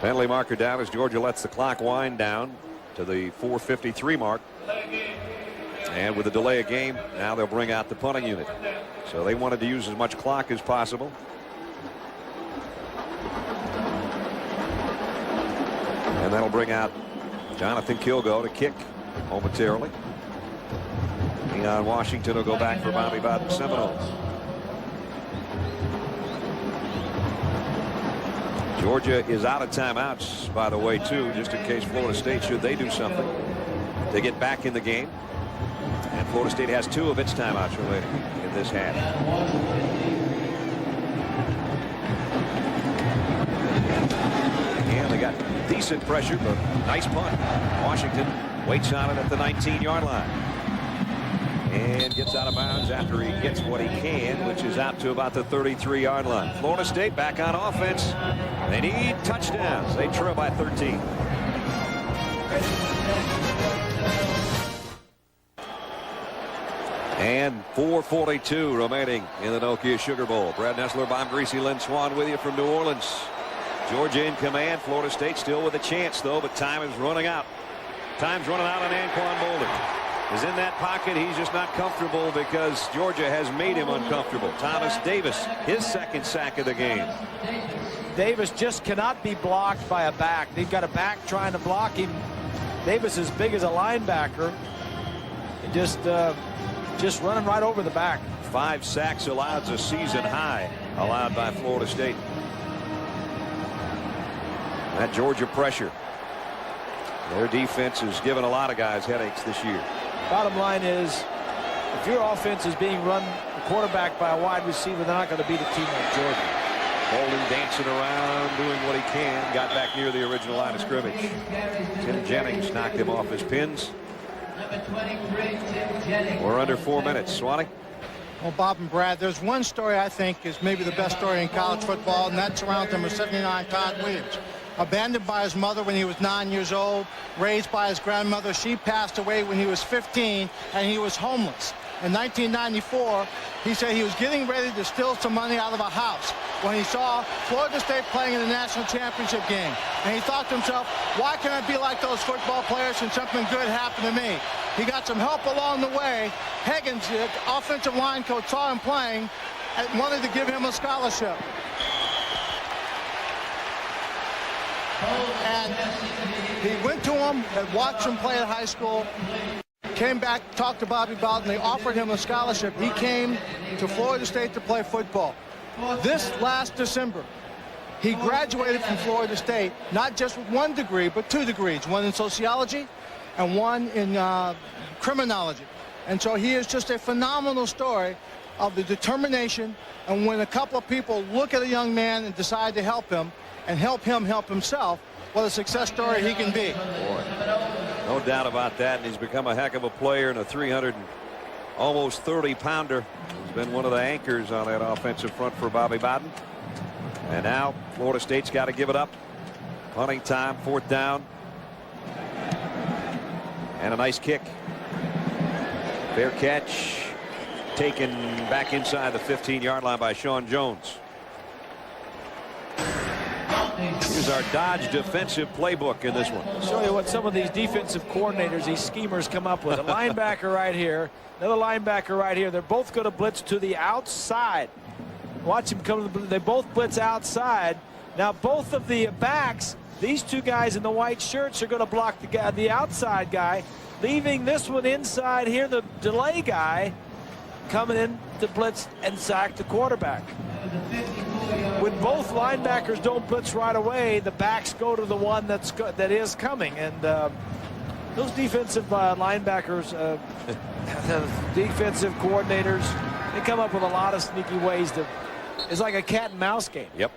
Penalty marker down as Georgia lets the clock wind down to the 4:53 mark. And with a delay of game, now they'll bring out the punting unit. So they wanted to use as much clock as possible. And that'll bring out Jonathan Kilgo to kick momentarily. Leon Washington will go back for Bobby Bowden Seminoles. Georgia is out of timeouts, by the way, too, just in case Florida State, should they do something, they get back in the game. And Florida State has 2 of its timeouts remaining in this half. And they got decent pressure, but nice punt. Washington waits on it at the 19-yard line. And gets out of bounds after he gets what he can, which is out to about the 33-yard line. Florida State back on offense. They need touchdowns. They trail by 13. And 4:42 remaining in the Nokia Sugar Bowl. Brad Nessler, Bob Greasy, Lynn Swan with you from New Orleans. Georgia in command. Florida State still with a chance, though, but time is running out. Time's running out on Anquan Boldin. Is in that pocket. He's just not comfortable because Georgia has made him uncomfortable. Thomas Davis, his 2nd sack of the game. Davis just cannot be blocked by a back. They've got a back trying to block him. Davis is big as a linebacker. And just running right over the back. 5 sacks allowed, a season high allowed by Florida State. That Georgia pressure. Their defense has given a lot of guys headaches this year. Bottom line is, if your offense is being run the quarterback by a wide receiver, they're not going to beat a team like Georgia. Bolden dancing around, doing what he can. Got back near the original line of scrimmage. Tim Jennings knocked him off his pins. We're under 4 minutes. Swanee? Well, Bob and Brad, there's one story I think is maybe the best story in college football, and that's around number 79, Todd Williams. Abandoned by his mother when he was 9 years old, raised by his grandmother. She passed away when he was 15, and he was homeless. In 1994, he said he was getting ready to steal some money out of a house when he saw Florida State playing in the national championship game. And he thought to himself, why can't I be like those football players and something good happen to me? He got some help along the way. Higgins, the offensive line coach, saw him playing and wanted to give him a scholarship. And he went to him and watched him play at high school. Came back, talked to Bobby Bowden. They offered him a scholarship. He came to Florida State to play football. This last December, he graduated from Florida State, not just with 1 degree, but 2 degrees, one in sociology and one in criminology. And so he is just a phenomenal story of the determination, and when a couple of people look at a young man and decide to help him and help him help himself, what a success story he can be. Boy, no doubt about that, and he's become a heck of a player, and a almost 30-pounder. He's been one of the anchors on that offensive front for Bobby Bowden. And now Florida State's got to give it up. Punting time, 4th down. And a nice kick. Fair catch. Taken back inside the 15-yard line by Sean Jones. Here's our Dodge defensive playbook in this one. I'll show you what some of these defensive coordinators, these schemers, come up with. A linebacker right here, another linebacker right here. They're both going to blitz to the outside. Watch them come. They both blitz outside. Now both of the backs, these 2 guys in the white shirts, are going to block the outside guy, leaving this one inside here. The delay guy coming in to blitz and sack the quarterback. When both linebackers don't blitz right away, the backs go to the one that is coming, and those defensive linebackers, defensive coordinators, they come up with a lot of sneaky ways to. It's like a cat and mouse game. Yep.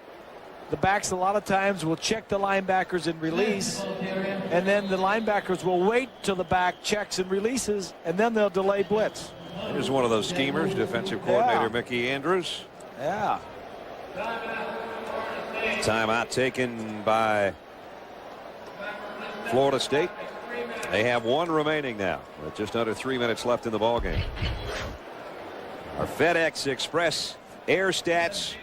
the backs a lot of times will check the linebackers and release, and then the linebackers will wait till the back checks and releases, and then they'll delay blitz. Here's one of those schemers, defensive coordinator Yeah. Mickey Andrews. Yeah. Timeout taken by Florida State. They have one remaining now, with just under 3 minutes left in the ball game. Our FedEx Express air stats.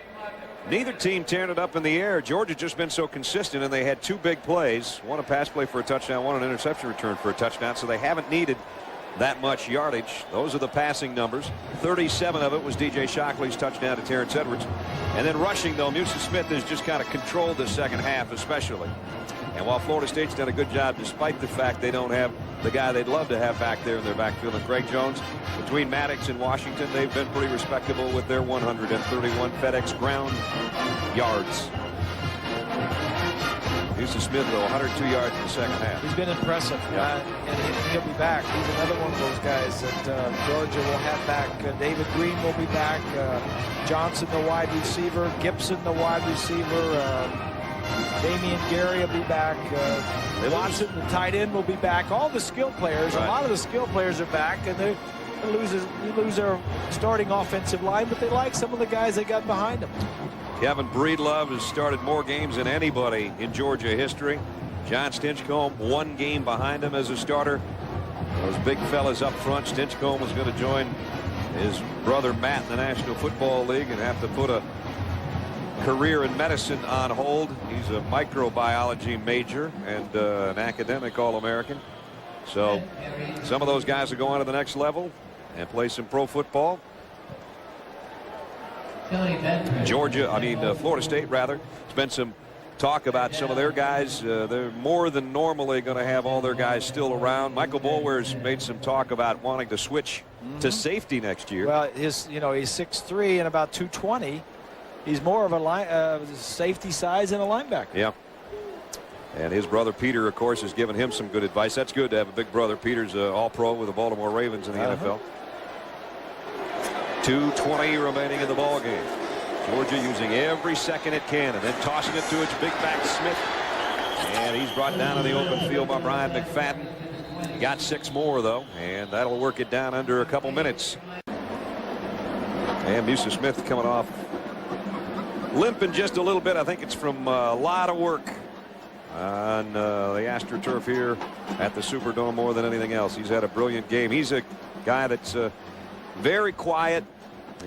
Neither team tearing it up in the air. Georgia just been so consistent, and they had two big plays. One a pass play for a touchdown, one an interception return for a touchdown, so they haven't needed that much yardage. Those are the passing numbers. 37 of it was DJ Shockley's touchdown to Terrence Edwards. And then rushing, though, Musa Smith has just kind of controlled the second half especially. And while Florida State's done a good job, despite the fact they don't have the guy they'd love to have back there in their backfield, and Craig Jones, between Maddox and Washington, they've been pretty respectable with their 131 FedEx ground yards. Musa Smith, though, 102 yards in the second half. He's been impressive, and he'll be back. He's another one of those guys that Georgia will have back. David Green will be back. Johnson, the wide receiver. Gibson, the wide receiver. Damian Gary will be back. Watson, the tight end, will be back. All the skill players, right. A lot of the skill players are back, and they lose their starting offensive line, but they like some of the guys they got behind them. Kevin Breedlove has started more games than anybody in Georgia history. John Stinchcomb, one game behind him as a starter. Those big fellas up front. Stinchcomb was going to join his brother Matt in the National Football League and have to put a career in medicine on hold. He's a microbiology major and an academic All-American. So some of those guys are going to the next level and play some pro football. Florida State, rather. There's been some talk about some of their guys. They're more than normally going to have all their guys still around. Michael Boulware's made some talk about wanting to switch to safety next year. Well, he's 6'3" and about 220. He's more of a safety size than a linebacker. Yeah. And his brother Peter, of course, has given him some good advice. That's good to have a big brother. Peter's all-pro with the Baltimore Ravens in the NFL. 2:20 remaining in the ball game. Georgia using every second it can and then tossing it to its big back Smith. And he's brought down in the open field by Brian McFadden. He got 6 more, though, and that'll work it down under a couple minutes. And Musa Smith coming off limping just a little bit. I think it's from a lot of work on the AstroTurf here at the Superdome more than anything else. He's had a brilliant game. He's a guy that's very quiet.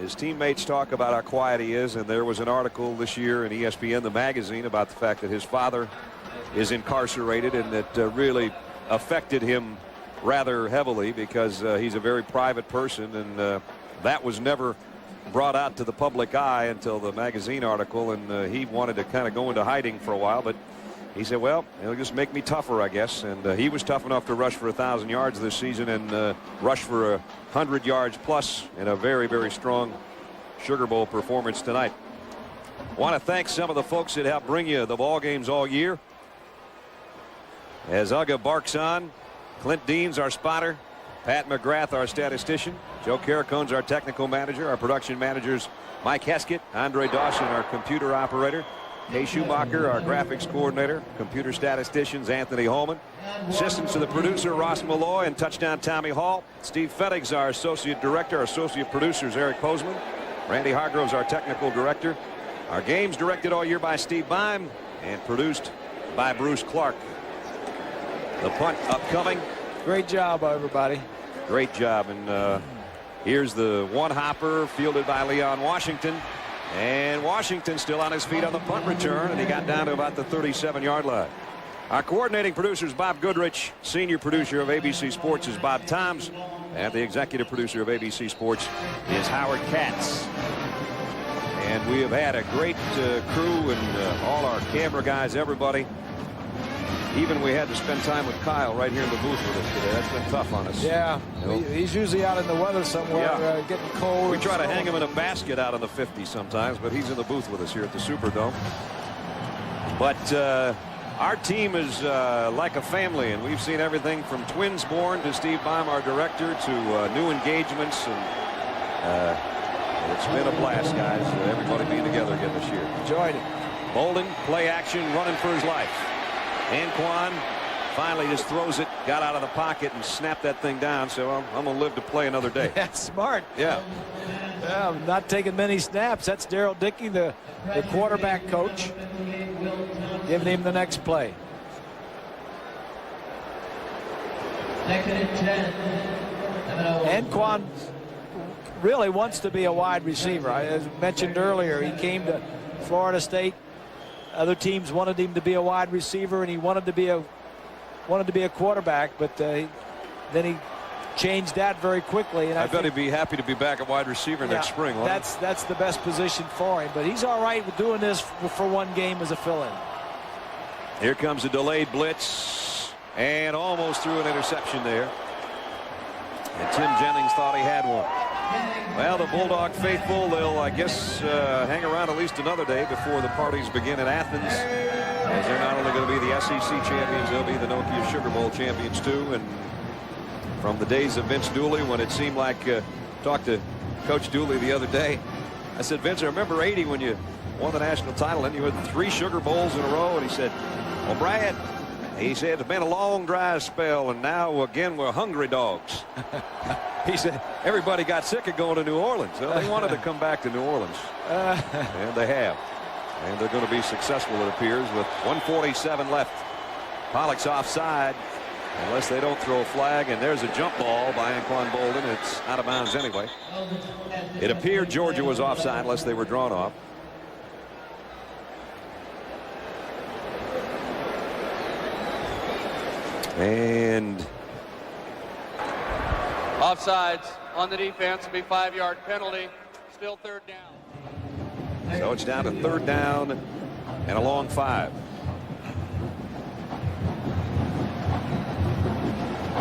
His teammates talk about how quiet he is, and there was an article this year in ESPN, the magazine, about the fact that his father is incarcerated, and that really affected him rather heavily because he's a very private person, and that was never brought out to the public eye until the magazine article, and he wanted to kind of go into hiding for a while, but he said, well, it'll just make me tougher, I guess. And he was tough enough to rush for 1,000 yards this season and rush for 100 yards plus in a very, very strong Sugar Bowl performance tonight. Want to thank some of the folks that helped bring you the ball games all year. As Uga barks on, Clint Dean's our spotter, Pat McGrath our statistician, Joe Caracone's our technical manager, our production managers Mike Heskett, Andre Dawson our computer operator, Kay Schumacher, our graphics coordinator, computer statisticians Anthony Holman, assistants to the producer Ross Malloy, and touchdown Tommy Hall. Steve Fettig's our associate director, our associate producers Eric Posman, Randy Hargrove's our technical director. Our games directed all year by Steve Bime and produced by Bruce Clark. The punt upcoming. Great job, everybody. Great job. And here's the one hopper fielded by Leon Washington. And Washington still on his feet on the punt return, and he got down to about the 37-yard line. Our coordinating producer is Bob Goodrich. Senior producer of ABC Sports is Bob Toms. And the executive producer of ABC Sports is Howard Katz. And we have had a great crew and all our camera guys, everybody. Even we had to spend time with Kyle right here in the booth with us today. That's been tough on us. Yeah, you know? He's usually out in the weather somewhere, getting cold. We try to hang him in a basket out in the 50s sometimes, but he's in the booth with us here at the Superdome. But our team is like a family, and we've seen everything from twins born to Steve Bime, our director, to new engagements. And it's been a blast, guys. Everybody being together again this year. Enjoyed it. Bolden, play action, running for his life. Anquan finally just throws it, got out of the pocket and snapped that thing down. So I'm going to live to play another day. That's smart. Yeah. Yeah, not taking many snaps. That's Daryl Dickey, the quarterback coach, giving him the next play. Second and 10. Anquan really wants to be a wide receiver. As mentioned earlier, he came to Florida State. Other teams wanted him to be a wide receiver, and he wanted to be a quarterback. But then he changed that very quickly. And I bet he'd be happy to be back at wide receiver next spring. That's the best position for him. But he's all right with doing this for one game as a fill-in. Here comes a delayed blitz, and almost threw an interception there. And Tim Jennings thought he had one. Well, the Bulldog faithful, they'll, I guess, hang around at least another day before the parties begin in Athens. As they're not only going to be the SEC champions, they'll be the Nokia Sugar Bowl champions, too. And from the days of Vince Dooley, when it seemed like, talked to Coach Dooley the other day, I said, Vince, I remember 80 when you won the national title, and you had 3 Sugar Bowls in a row. And he said, well, Brad, he said, it's been a long, dry spell, and now, again, we're hungry dogs. He said, everybody got sick of going to New Orleans. Well, they wanted to come back to New Orleans. And they have. And they're going to be successful, it appears, with 1:47 left. Pollock's offside, unless they don't throw a flag. And there's a jump ball by Anquan Bolden. It's out of bounds anyway. It appeared Georgia was offside unless they were drawn off. And offsides on the defense, will be 5-yard penalty. Still third down. so it's down to third down and a long 5.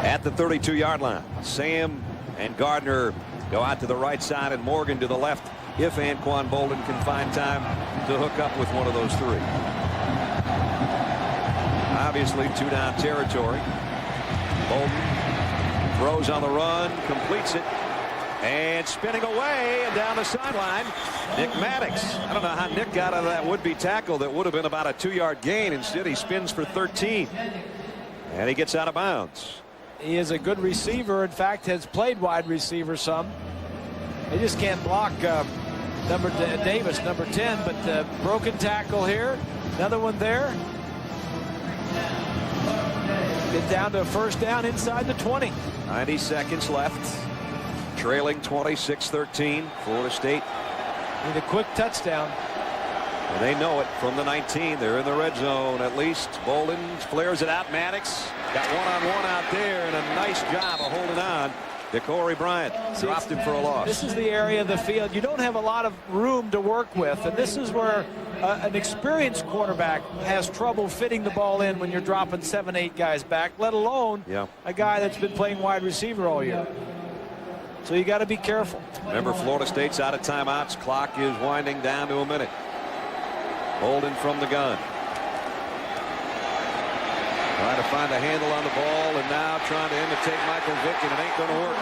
At the 32-yard line, Sam and Gardner go out to the right side and Morgan to the left if Anquan Bolden can find time to hook up with one of those 3. Obviously 2-down territory. Bolden throws on the run, completes it, and spinning away and down the sideline, Nick Maddox. I don't know how Nick got out of that would-be tackle that would have been about a 2-yard gain. Instead, he spins for 13, and he gets out of bounds. He is a good receiver. In fact, has played wide receiver some. They just can't block Davis, number 10, but broken tackle here. Another one there. Get down to a first down inside the 20. 90 seconds left. Trailing 26-13. Florida State. Need a quick touchdown. And they know it from the 19. They're in the red zone at least. Bolden flares it out. Maddox got one-on-one out there, and a nice job of holding on. DeCorey Bryant dropped him for a loss. This is the area of the field you don't have a lot of room to work with, and this is where an experienced quarterback has trouble fitting the ball in when you're dropping 7-8 guys back, let alone a guy that's been playing wide receiver all year. So you got to be careful. Remember, Florida State's out of timeouts. Clock is winding down to a minute. Bolden from the gun. Trying to find a handle on the ball, and now trying to imitate Michael Vick, and it ain't going to work.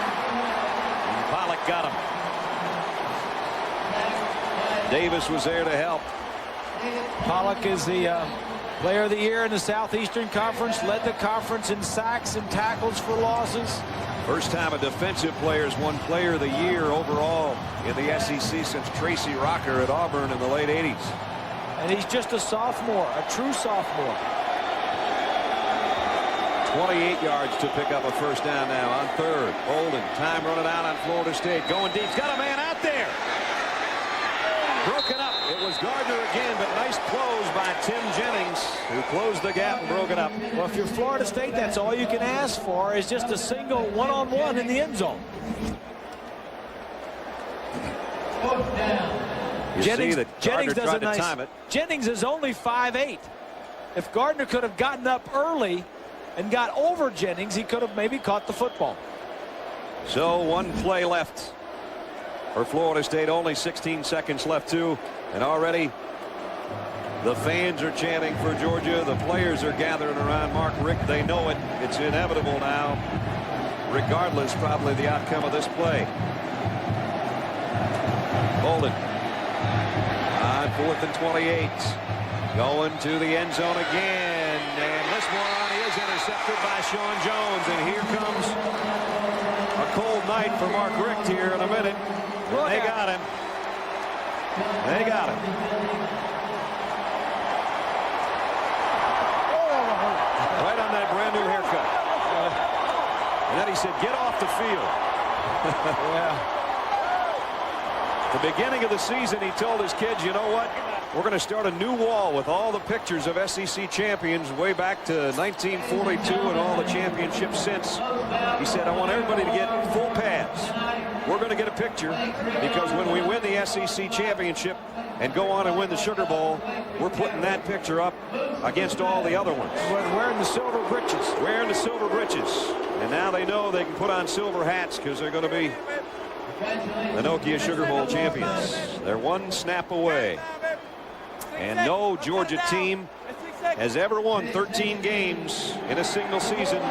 And Pollock got him. Davis was there to help. Pollock is the player of the year in the Southeastern Conference, led the conference in sacks and tackles for losses. First time a defensive player's won player of the year overall in the SEC since Tracy Rocker at Auburn in the late 80s. And he's just a sophomore, a true sophomore. 28 yards to pick up a first down now on third. Bolden, time running out on Florida State. Going deep, got a man out there. Broken up. It was Gardner again, but nice close by Tim Jennings, who closed the gap and broke it up. Well, if you're Florida State, that's all you can ask for is just a single one-on-one in the end zone. Fourth down. You see that Gardner tried to time it. Jennings is only 5'8". If Gardner could have gotten up early and got over Jennings, he could have maybe caught the football. So one play left for Florida State. Only 16 seconds left too, and already the fans are chanting for Georgia. The players are gathering around Mark Richt. They know it. It's inevitable now, regardless probably the outcome of this play. Bolden on 4th and 28. Going to the end zone again, and this one is intercepted by Sean Jones, and here comes a cold night for Mark Richt here in a minute. And they got him. They got him. Right on that brand new haircut. And then he said, "Get off the field." Yeah. The beginning of the season, he told his kids, "You know what? We're going to start a new wall with all the pictures of SEC champions way back to 1942 and all the championships since." He said, "I want everybody to get full pads. We're going to get a picture because when we win the SEC championship and go on and win the Sugar Bowl, we're putting that picture up against all the other ones." Wearing the silver breeches. Wearing the silver breeches. And now they know they can put on silver hats because they're going to be the Nokia Sugar Bowl champions. They're one snap away. And no Georgia team has ever won 13 games in a single season